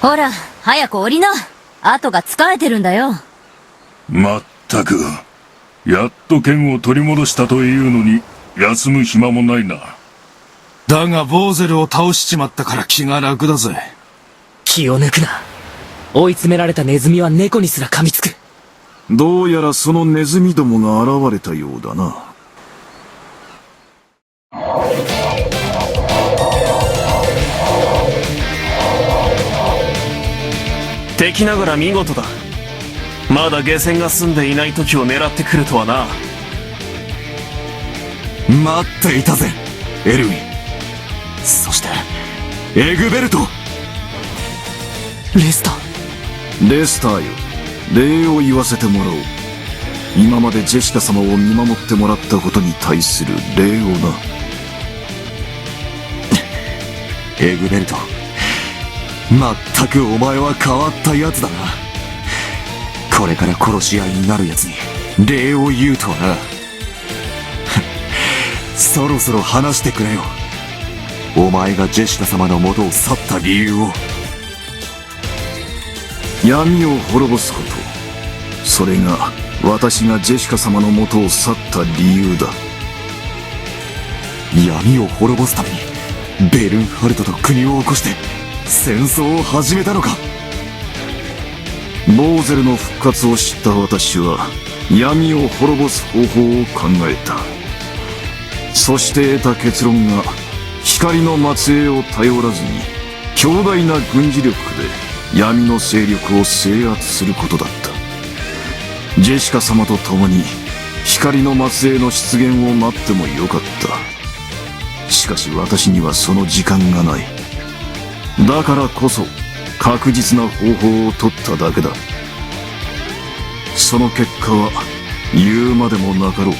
ほら、早く降りな。後が疲れてるんだよ。まったく、やっと剣を取り戻したというのに、休む暇もないな。だがボーゼルを倒しちまったから気が楽だぜ。気を抜くな。追い詰められたネズミは猫にすら噛みつく。どうやらそのネズミどもが現れたようだな。敵ながら見事だ。まだ下船が済んでいない時を狙ってくるとはな。待っていたぜ、エルウィン。そしてエグベルト。レスター。レスターよ、礼を言わせてもらおう。今までジェシカ様を見守ってもらったことに対する礼をな。エグベルト、まったくお前は変わったやつだな。これから殺し合いになるやつに礼を言うとはな。そろそろ話してくれよ。お前がジェシカ様の元を去った理由を。闇を滅ぼすこと、それが私がジェシカ様の元を去った理由だ。闇を滅ぼすためにベルンハルトと国を起こして戦争を始めたのか。ボーゼルの復活を知った私は闇を滅ぼす方法を考えた。そして得た結論が光の末裔を頼らずに強大な軍事力で闇の勢力を制圧することだった。ジェシカ様と共に光の末裔の出現を待ってもよかった。しかし私にはその時間がない。だからこそ確実な方法を取っただけだ。その結果は言うまでもなかろう。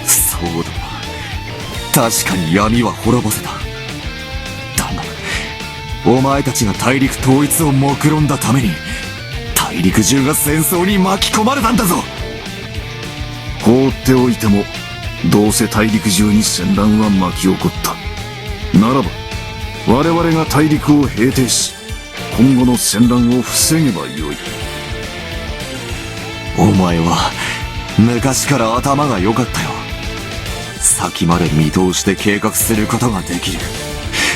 そうだな、確かに闇は滅ぼせた。だがお前たちが大陸統一を目論んだために大陸中が戦争に巻き込まれたんだぞ。放っておいてもどうせ大陸中に戦乱は巻き起こった。ならば我々が大陸を平定し今後の戦乱を防げばよい。お前は昔から頭が良かったよ。先まで見通して計画することができる。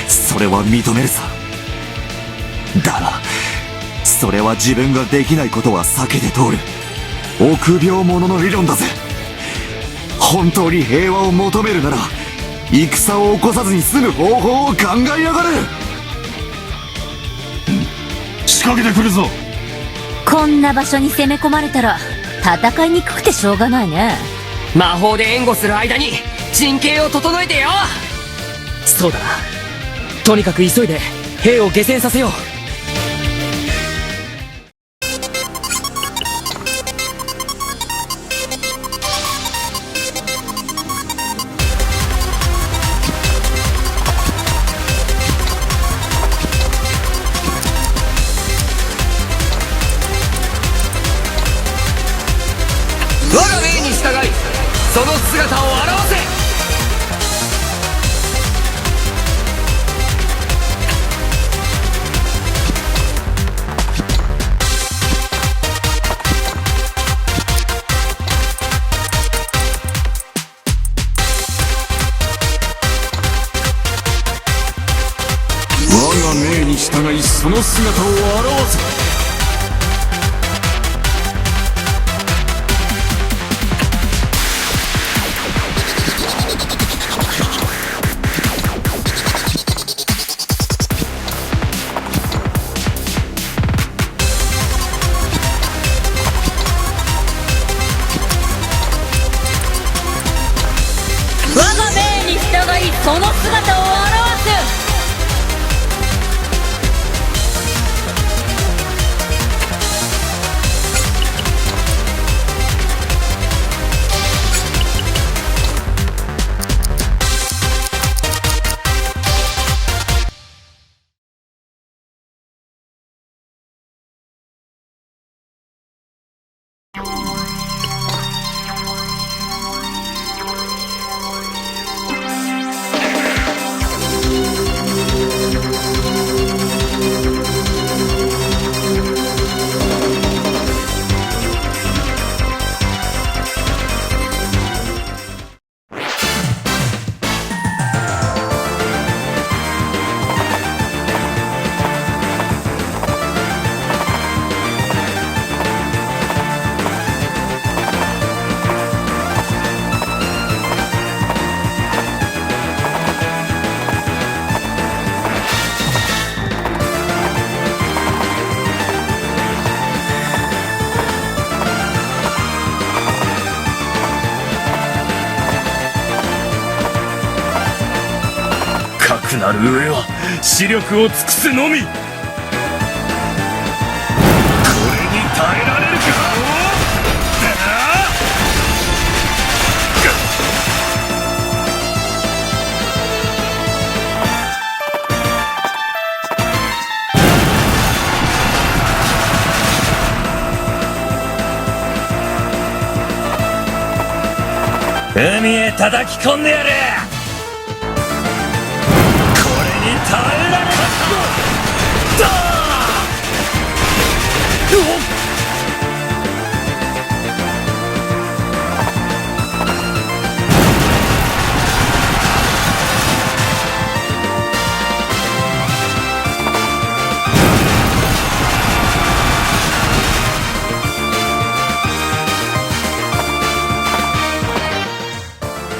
それは認めるさ。だがそれは自分ができないことは避けて通る臆病者の理論だぜ。本当に平和を求めるなら戦を起こさずに済む方法を考えやがる。仕掛けてくるぞ。こんな場所に攻め込まれたら戦いにくくてしょうがないね。魔法で援護する間に陣形を整えてよ。そうだな、とにかく急いで兵を下船させよう。我が命に従いその姿を現せ。我が命に従いその姿を現せ。我が命に従いその姿を現す。くなる上は視力を尽くすのみ。これに耐えられるか。海へ叩き込んでやれ。これに耐えられるか。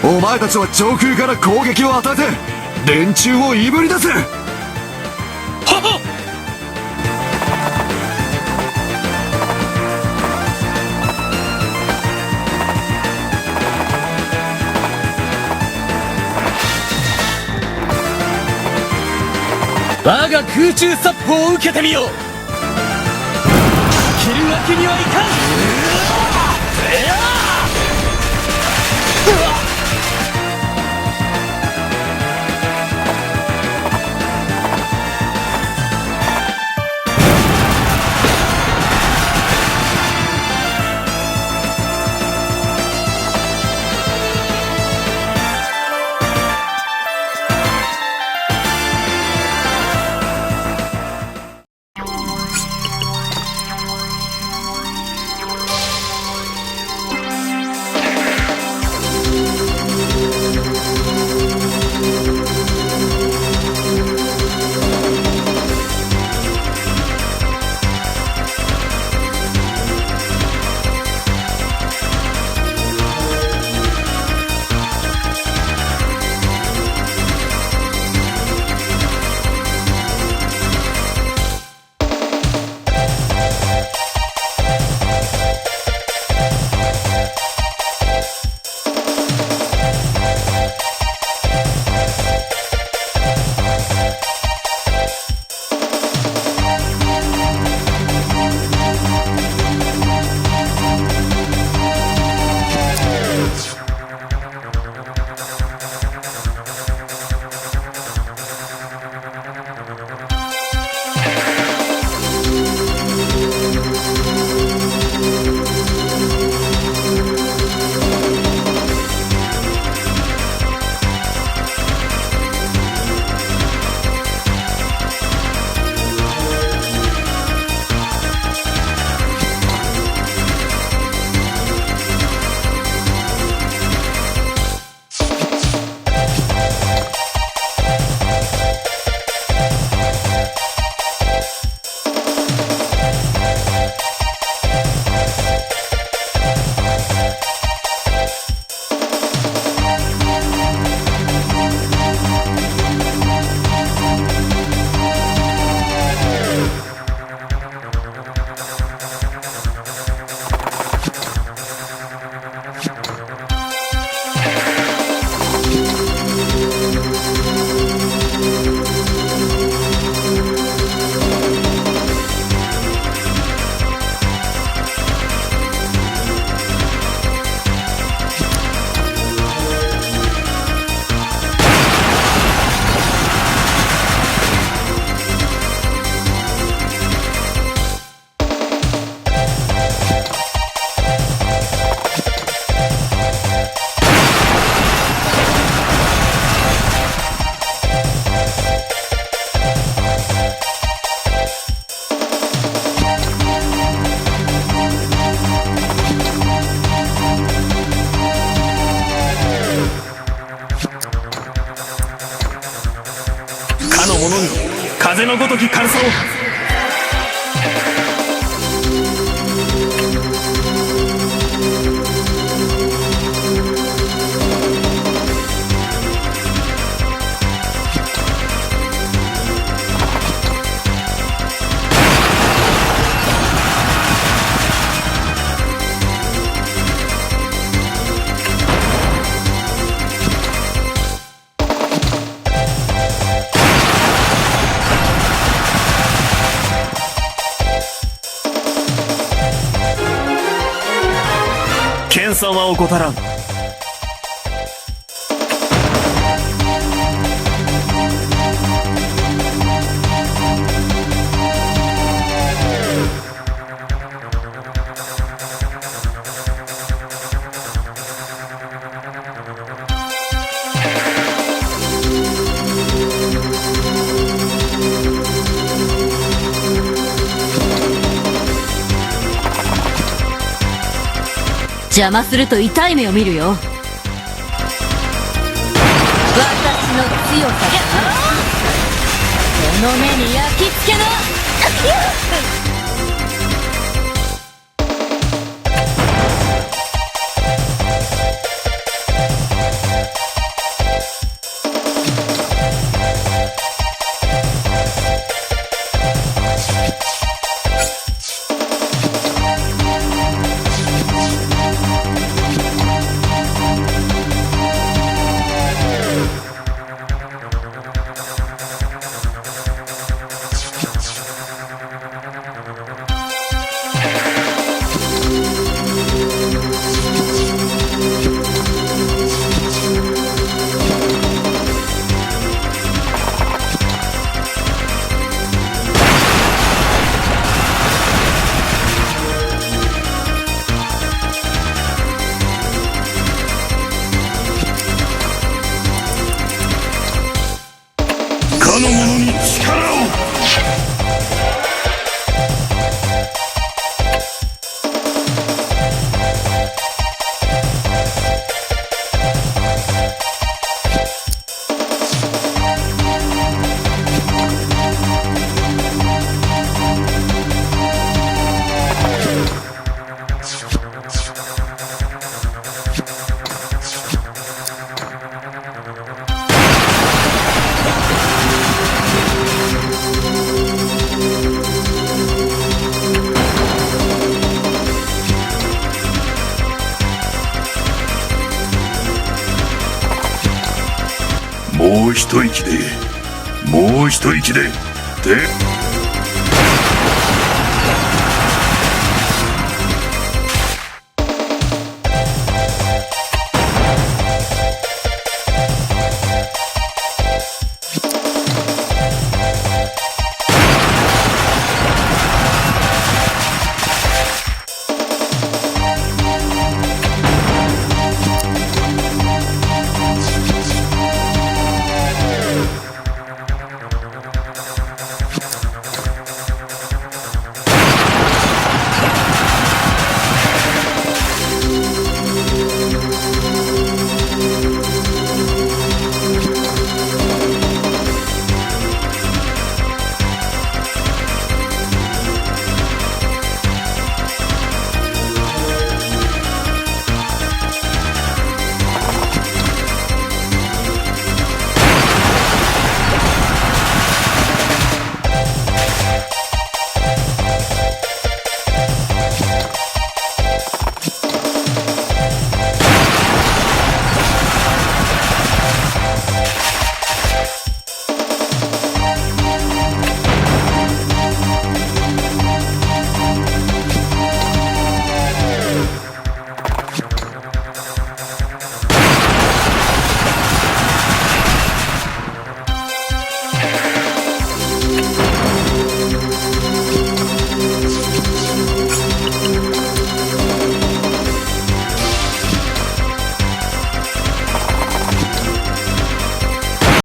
お前たちは上空から攻撃を与えて連中をいぶり出せ。我が空中殺法を受けてみよう。切るわけにはいかん。風のごとき軽さを。賛は怠らん。邪魔すると痛い目を見るよ。私の強さがこの目に焼き付けな。かの者に力を。もう一息で、もう一息で、